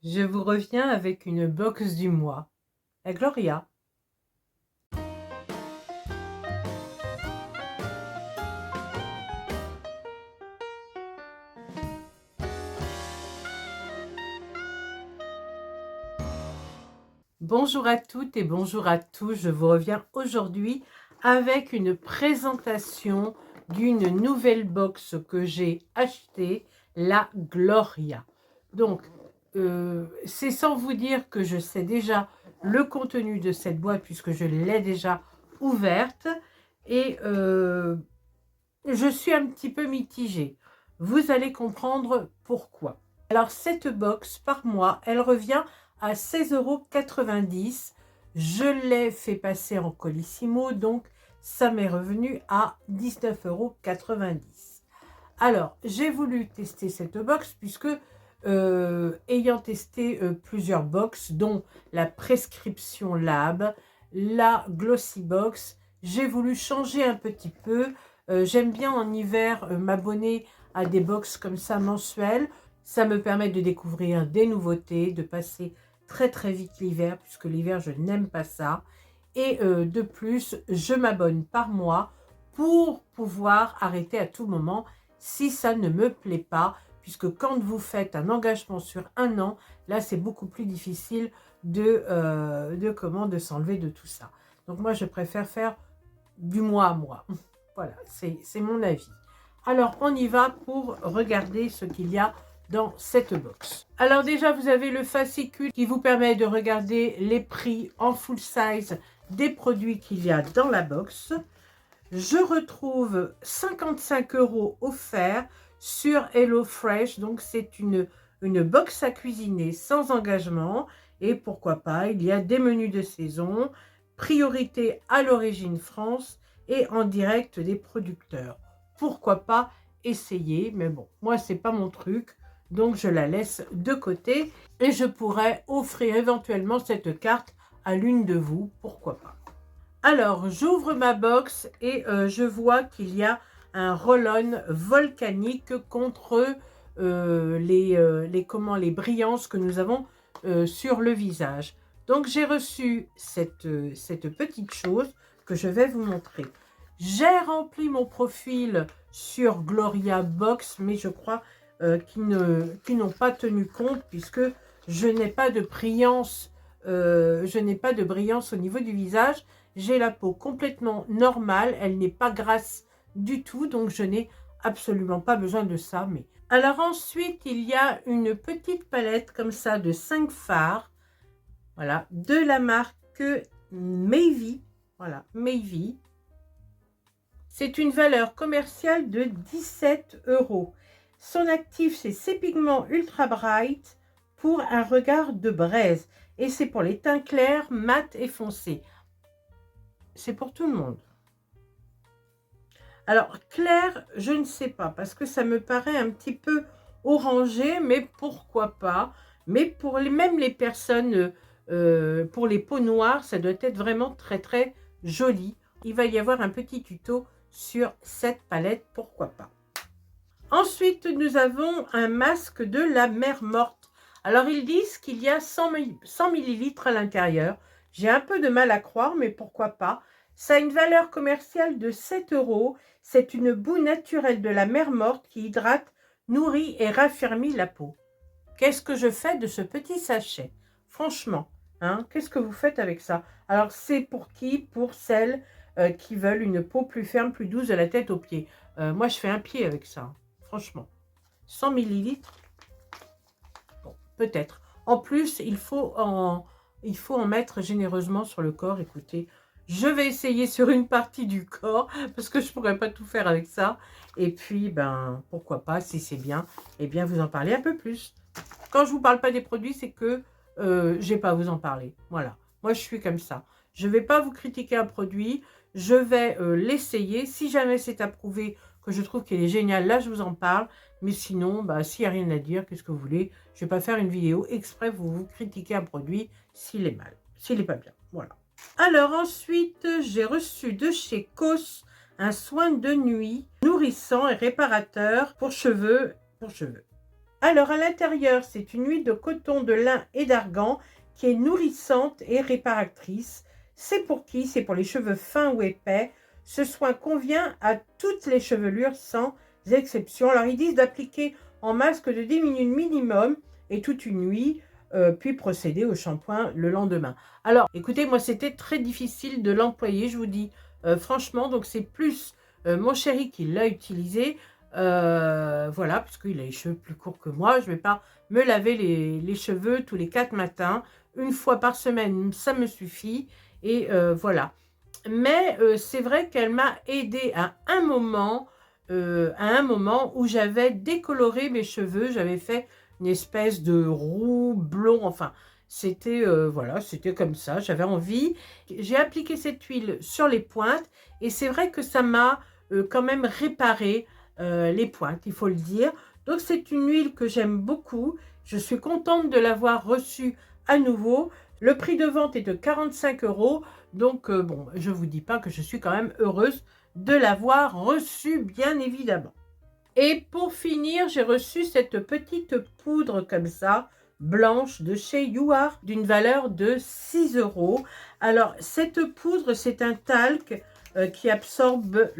Je vous reviens avec une box du mois, la Gloria. Bonjour à toutes et bonjour à tous, je vous reviens aujourd'hui avec une présentation d'une nouvelle box que j'ai achetée, la Gloria. Donc, c'est sans vous dire que je sais déjà le contenu de cette boîte puisque je l'ai déjà ouverte et je suis un petit peu mitigée. Vous allez comprendre pourquoi. Alors, cette box, par mois, elle revient à 16,90 €. Je l'ai fait passer en Colissimo, donc ça m'est revenu à 19,90 €. Alors, j'ai voulu tester cette box puisque, ayant testé plusieurs box, dont la Prescription Lab, la Glossy Box, j'ai voulu changer un petit peu. J'aime bien en hiver m'abonner à des box comme ça mensuelles. Ça me permet de découvrir des nouveautés, de passer très très vite l'hiver, puisque l'hiver je n'aime pas ça. Et de plus, je m'abonne par mois pour pouvoir arrêter à tout moment si ça ne me plaît pas, puisque quand vous faites un engagement sur un an, là c'est beaucoup plus difficile de s'enlever de tout ça. Donc moi je préfère faire du mois à mois. Voilà, c'est mon avis. Alors on y va pour regarder ce qu'il y a dans cette box. Alors déjà vous avez le fascicule qui vous permet de regarder les prix en full size des produits qu'il y a dans la box. Je retrouve 55 € offerts sur HelloFresh. Donc, c'est une box à cuisiner sans engagement. Et pourquoi pas, il y a des menus de saison, priorité à l'origine France et en direct des producteurs. Pourquoi pas essayer, mais bon, moi, c'est pas mon truc. Donc, je la laisse de côté et je pourrais offrir éventuellement cette carte à l'une de vous. Pourquoi pas. Alors, j'ouvre ma box et je vois qu'il y a un roll-on volcanique contre les brillances que nous avons sur le visage. Donc, j'ai reçu cette petite chose que je vais vous montrer. J'ai rempli mon profil sur Gloria Box, mais je crois qu'ils n'ont pas tenu compte puisque je n'ai pas de brillance, au niveau du visage. J'ai la peau complètement normale, elle n'est pas grasse du tout, donc je n'ai absolument pas besoin de ça. Mais alors ensuite, il y a une petite palette comme ça de 5 fards, voilà, de la marque Mayve, voilà, Mayve. C'est une valeur commerciale de 17 €. Son actif, c'est ces pigments ultra bright pour un regard de braise. Et c'est pour les teints clairs, mat et foncés. C'est pour tout le monde. Alors, clair, je ne sais pas, parce que ça me paraît un petit peu orangé, mais pourquoi pas. Mais pour même les personnes, pour les peaux noires, ça doit être vraiment très, très joli. Il va y avoir un petit tuto sur cette palette, pourquoi pas. Ensuite, nous avons un masque de la mer morte. Alors, ils disent qu'il y a 100 ml à l'intérieur. J'ai un peu de mal à croire, mais pourquoi pas. Ça a une valeur commerciale de 7 €. C'est une boue naturelle de la mer morte qui hydrate, nourrit et raffermit la peau. Qu'est-ce que je fais de ce petit sachet? Franchement, hein, qu'est-ce que vous faites avec ça? Alors, c'est pour qui? Pour celles qui veulent une peau plus ferme, plus douce de la tête aux pieds. Moi, je fais un pied avec ça, franchement. 100 ml, bon, peut-être. En plus, il faut en mettre généreusement sur le corps. Écoutez, je vais essayer sur une partie du corps parce que je ne pourrais pas tout faire avec ça. Et puis, ben, pourquoi pas, si c'est bien, eh bien, vous en parlez un peu plus. Quand je ne vous parle pas des produits, c'est que je n'ai pas à vous en parler. Voilà, moi, je suis comme ça. Je ne vais pas vous critiquer un produit, je vais l'essayer. Si jamais c'est approuvé, que je trouve qu'il est génial, là, je vous en parle. Mais sinon, bah, s'il n'y a rien à dire, qu'est-ce que vous voulez? Je ne vais pas faire une vidéo exprès pour vous critiquer un produit s'il est mal, s'il n'est pas bien. Voilà. Alors ensuite, j'ai reçu de chez Cos un soin de nuit nourrissant et réparateur pour cheveux. Alors, à l'intérieur, c'est une huile de coton, de lin et d'argan qui est nourrissante et réparatrice. C'est pour qui? C'est pour les cheveux fins ou épais. Ce soin convient à toutes les chevelures sans exception. Alors, ils disent d'appliquer en masque de 10 minutes minimum et toute une nuit, puis procéder au shampoing le lendemain. Alors, écoutez, moi, c'était très difficile de l'employer, je vous dis franchement. Donc, c'est plus mon chéri qui l'a utilisé. Voilà, parce qu'il a les cheveux plus courts que moi. Je ne vais pas me laver les cheveux tous les 4 matins. Une fois par semaine, ça me suffit. Et voilà. Mais c'est vrai qu'elle m'a aidé à un moment où j'avais décoloré mes cheveux. J'avais fait une espèce de roux blond. Enfin, c'était voilà, c'était comme ça. J'avais envie. J'ai appliqué cette huile sur les pointes. Et c'est vrai que ça m'a quand même réparé les pointes, il faut le dire. Donc, c'est une huile que j'aime beaucoup. Je suis contente de l'avoir reçue à nouveau. Le prix de vente est de 45 €. Donc, bon, je ne vous dis pas que je suis quand même heureuse de l'avoir reçue, bien évidemment. Et pour finir, j'ai reçu cette petite poudre comme ça, blanche, de chez YouArt, d'une valeur de 6 €. Alors, cette poudre, c'est un talc qui absorbe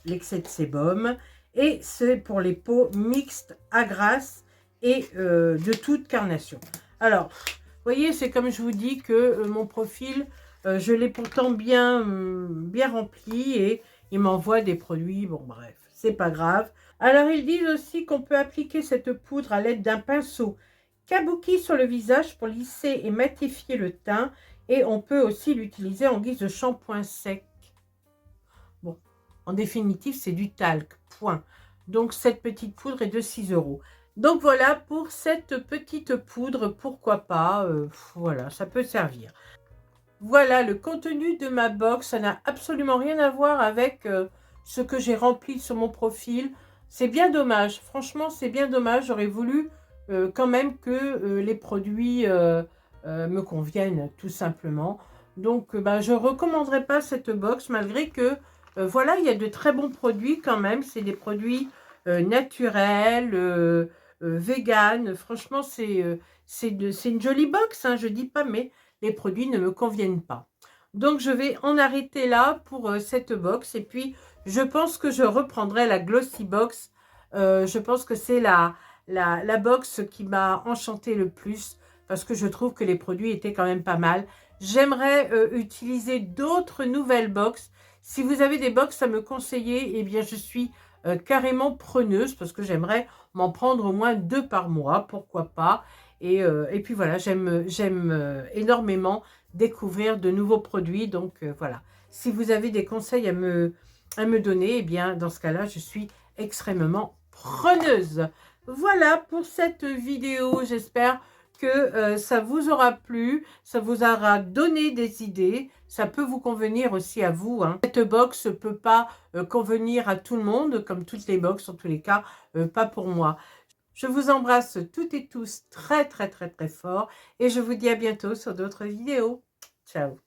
l'excès de sébum. Et c'est pour les peaux mixtes à grasse et de toute carnation. Alors, vous voyez, c'est comme je vous dis que mon profil, je l'ai pourtant bien rempli et il m'envoie des produits. Bon, bref, c'est pas grave. Alors, ils disent aussi qu'on peut appliquer cette poudre à l'aide d'un pinceau kabuki sur le visage pour lisser et matifier le teint. Et on peut aussi l'utiliser en guise de shampoing sec. Bon, en définitive, c'est du talc, point. Donc, cette petite poudre est de 6 €. Donc, voilà pour cette petite poudre. Pourquoi pas, voilà, ça peut servir. Voilà le contenu de ma box. Ça n'a absolument rien à voir avec ce que j'ai rempli sur mon profil. C'est bien dommage. Franchement, c'est bien dommage. J'aurais voulu quand même que les produits me conviennent, tout simplement. Donc, je ne recommanderais pas cette box, malgré que, voilà, il y a de très bons produits quand même. C'est des produits naturels, vegan. Franchement, c'est une jolie box, hein, je ne dis pas, mais les produits ne me conviennent pas. Donc, je vais en arrêter là pour cette box. Et puis, je pense que je reprendrai la Glossy Box. Je pense que c'est la box qui m'a enchantée le plus parce que je trouve que les produits étaient quand même pas mal. J'aimerais utiliser d'autres nouvelles box. Si vous avez des box à me conseiller, eh bien, je suis carrément preneuse parce que j'aimerais m'en prendre au moins 2 par mois, pourquoi pas. Et puis voilà, j'aime énormément découvrir de nouveaux produits. Donc voilà, si vous avez des conseils à me donner, eh bien dans ce cas-là, je suis extrêmement preneuse. Voilà pour cette vidéo. J'espère que ça vous aura plu, ça vous aura donné des idées. Ça peut vous convenir aussi à vous, hein. Cette box ne peut pas convenir à tout le monde, comme toutes les box, en tous les cas, pas pour moi. Je vous embrasse toutes et tous très, très, très, très fort et je vous dis à bientôt sur d'autres vidéos. Ciao!